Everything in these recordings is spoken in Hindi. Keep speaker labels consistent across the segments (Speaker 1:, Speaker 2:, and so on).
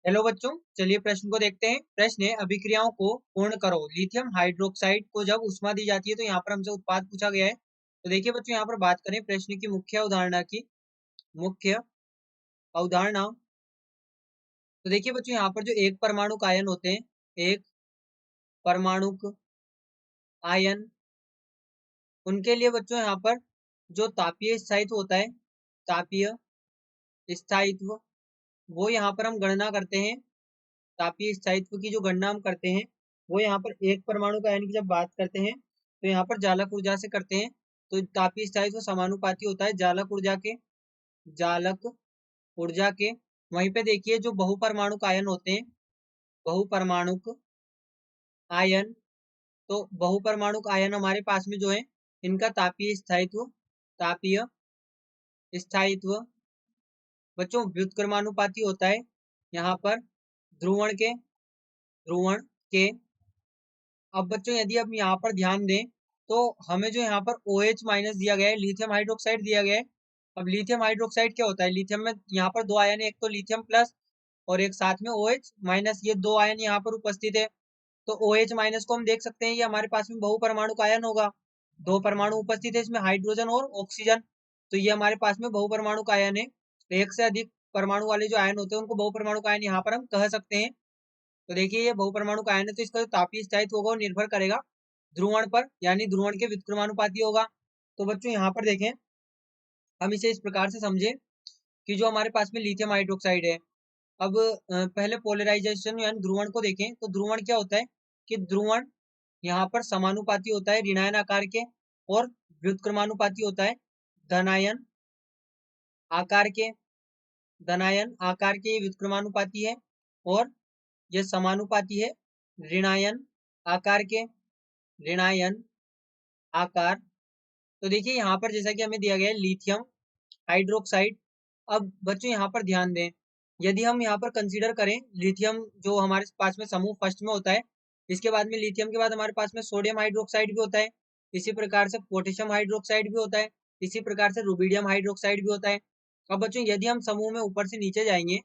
Speaker 1: हेलो बच्चों, चलिए प्रश्न को देखते हैं। प्रश्न है, अभिक्रियाओं को पूर्ण करो। लिथियम हाइड्रोक्साइड को जब ऊष्मा दी जाती है तो यहाँ पर हमसे उत्पाद पूछा गया है। तो देखिए बच्चों, यहाँ पर बात करें प्रश्न की मुख्य अवधारणा की। मुख्य अवधारणा, तो देखिए बच्चों, यहाँ पर जो एक परमाणुक आयन होते हैं, एक परमाणुक आयन, उनके लिए बच्चों यहाँ पर जो तापीय स्थायित्व होता है, तापीय स्थायित्व, वो यहाँ पर हम गणना करते हैं। तापीय स्थायित्व की जो गणना हम करते हैं वो यहाँ पर एक परमाणु का आयन की जब बात करते हैं तो यहाँ पर जालक ऊर्जा से करते हैं। तो तापीय स्थायित्व समानुपाती होता है जालक ऊर्जा के। जालक ऊर्जा के वहीं पे देखिए जो बहुपरमाणुक आयन होते हैं, बहुपरमाणुक आयन, तो बहुपरमाणुक आयन हमारे पास में जो है इनका तापीय स्थायित्व, तापीय स्थायित्व बच्चों व्युत्क्रमानुपाती होता है यहाँ पर ध्रुवण के, ध्रुवण के। अब बच्चों यदि हम यहाँ पर ध्यान दें तो हमें जो यहाँ पर OH माइनस दिया गया है, लिथियम हाइड्रोक्साइड दिया गया है। अब लिथियम हाइड्रोक्साइड क्या होता है? लिथियम में यहाँ पर दो आयन है, एक तो लिथियम प्लस और एक साथ में OH माइनस, ये दो आयन यहाँ पर उपस्थित है। तो OH माइनस को हम देख सकते हैं, ये हमारे पास में बहुपरमाणुक आयन होगा। दो परमाणु उपस्थित है इसमें, हाइड्रोजन और ऑक्सीजन। तो ये हमारे पास में बहुपरमाणुक आयन है। एक से अधिक परमाणु वाले जो आयन होते हैं उनको बहुपरमाणुक आयन यहाँ पर हम कह सकते हैं। तो देखिए ये बहुपरमाणुक आयन है, तो इसका जो तापीय स्थायित्व होगा वो निर्भर करेगा ध्रुवण पर, यानी ध्रुवण के व्युत्क्रमानुपाती होगा। तो बच्चों यहाँ पर देखें, हम इसे इस प्रकार से समझे कि जो हमारे पास में लिथियम हाइड्रोक्साइड है, अब पहले पोलराइजेशन यानी ध्रुवण को देखें तो ध्रुवण क्या होता है कि ध्रुवण यहाँ पर समानुपाती होता है ऋणायन आकार के और व्युत्क्रमानुपाती होता है धनायन आकार के। धनायन आकार के ये व्युत्क्रमानुपाती है और ये समानुपाती है ऋणायन आकार के, ऋणायन आकार। तो देखिए यहाँ पर जैसा कि हमें दिया गया है लिथियम हाइड्रोक्साइड। अब बच्चों यहाँ पर ध्यान दें, यदि हम यहाँ पर कंसीडर करें लिथियम जो हमारे पास में समूह फर्स्ट में होता है, इसके बाद में लिथियम के बाद हमारे पास में सोडियम हाइड्रोक्साइड भी होता है, इसी प्रकार से पोटेशियम हाइड्रोक्साइड भी होता है, इसी प्रकार से रुबिडियम हाइड्रोक्साइड भी होता है। अब बच्चों यदि हम समूह में ऊपर से नीचे जाएंगे,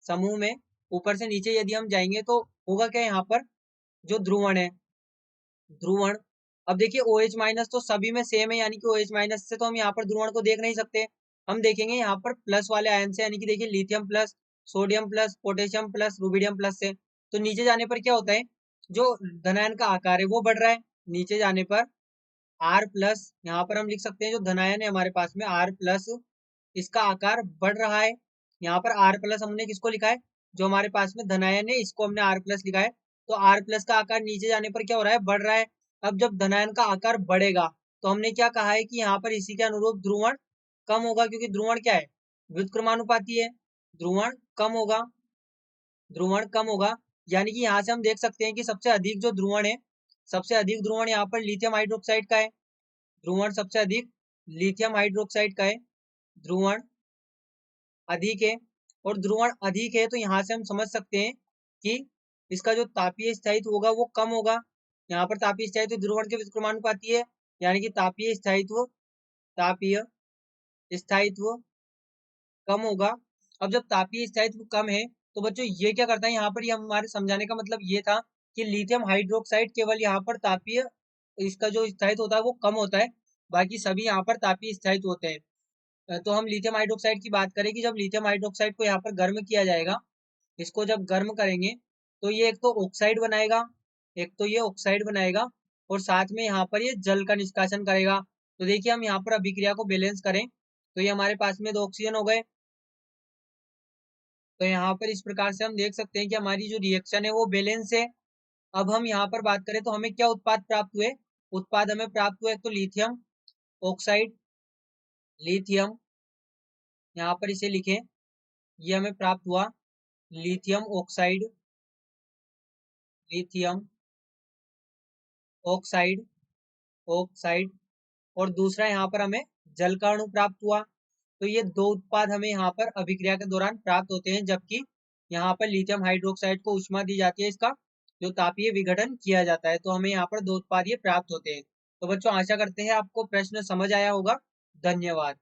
Speaker 1: समूह में ऊपर से नीचे यदि हम जाएंगे तो होगा क्या, यहाँ पर जो ध्रुवण है, ध्रुवण, अब देखिए OH माइनस तो सभी में सेम है, यानी कि OH माइनस से तो हम यहाँ पर ध्रुवण को देख नहीं सकते। हम देखेंगे यहाँ पर प्लस वाले आयन से, यानी कि देखिए lithium plus, sodium plus, potassium plus, rubidium plus से। तो नीचे जाने पर क्या होता है, जो धनायन का आकार है वो बढ़ रहा है। नीचे जाने पर R प्लस, यहाँ पर हम लिख सकते हैं जो धनायन है हमारे पास में R प्लस, इसका आकार बढ़ रहा है। यहाँ पर R प्लस हमने किसको लिखा है, जो हमारे पास में धनायन है इसको हमने R प्लस लिखा है। तो R प्लस का आकार नीचे जाने पर क्या हो रहा है, बढ़ रहा है। अब जब धनायन का आकार बढ़ेगा तो हमने क्या कहा है कि यहाँ पर इसी के अनुरूप ध्रुवण कम होगा, क्योंकि ध्रुवण क्या है, व्युत्क्रमानुपाती है, ध्रुवण कम होगा, ध्रुवण कम होगा। यानी कि यहाँ से हम देख सकते हैं कि सबसे अधिक जो ध्रुवण है, सबसे अधिक ध्रुवण यहाँ पर लिथियम हाइड्रोक्साइड का है। ध्रुवण सबसे अधिक लिथियम हाइड्रोक्साइड का है, ध्रुवण अधिक है। और ध्रुवण अधिक है तो यहाँ से हम समझ सकते हैं कि इसका जो तापीय स्थायित्व होगा वो कम होगा। यहाँ पर तापीय स्थायित्व ध्रुवण के व्युत्क्रमानुपाती है, यानी कि तापीय स्थायित्व, तापीय स्थायित्व कम होगा। अब जब तापीय स्थायित्व कम है तो बच्चों ये क्या करता है, यहाँ पर ये हमारे समझाने का मतलब ये था कि लिथियम हाइड्रोक्साइड केवल यहाँ पर तापीय, इसका जो स्थायित्व होता है वो कम होता है, बाकी सभी यहाँ पर तापीय स्थायित्व होते हैं। तो हम लिथियम हाइड्रोक्साइड की बात करें कि जब लिथियम हाइड्रोक्साइड को यहाँ पर गर्म किया जाएगा, इसको जब गर्म करेंगे तो ये एक तो ऑक्साइड बनाएगा, एक तो ये ऑक्साइड बनाएगा और साथ में यहाँ पर ये जल का निष्कासन करेगा। तो देखिए हम यहाँ पर अभिक्रिया को बैलेंस करें तो ये हमारे पास में 2 ऑक्सीजन हो गए। तो यहाँ पर इस प्रकार से हम देख सकते हैं कि हमारी जो रिएक्शन है वो बैलेंस है। अब हम यहाँ पर बात करें तो हमें क्या उत्पाद प्राप्त हुए, उत्पाद हमें प्राप्त हुए तो लिथियम ऑक्साइड, लिथियम, यहाँ पर इसे लिखें, ये हमें प्राप्त हुआ lithium oxide, lithium oxide, oxide, और दूसरा यहाँ पर हमें जल का अणु प्राप्त हुआ। तो ये 2 उत्पाद हमें यहाँ पर अभिक्रिया के दौरान प्राप्त होते हैं, जबकि यहाँ पर लिथियम हाइड्रोक्साइड को ऊष्मा दी जाती है, इसका जो तापीय विघटन किया जाता है, तो हमें यहाँ पर 2 उत्पाद ये प्राप्त होते हैं। तो बच्चों आशा करते हैं आपको प्रश्न समझ आया होगा। धन्यवाद।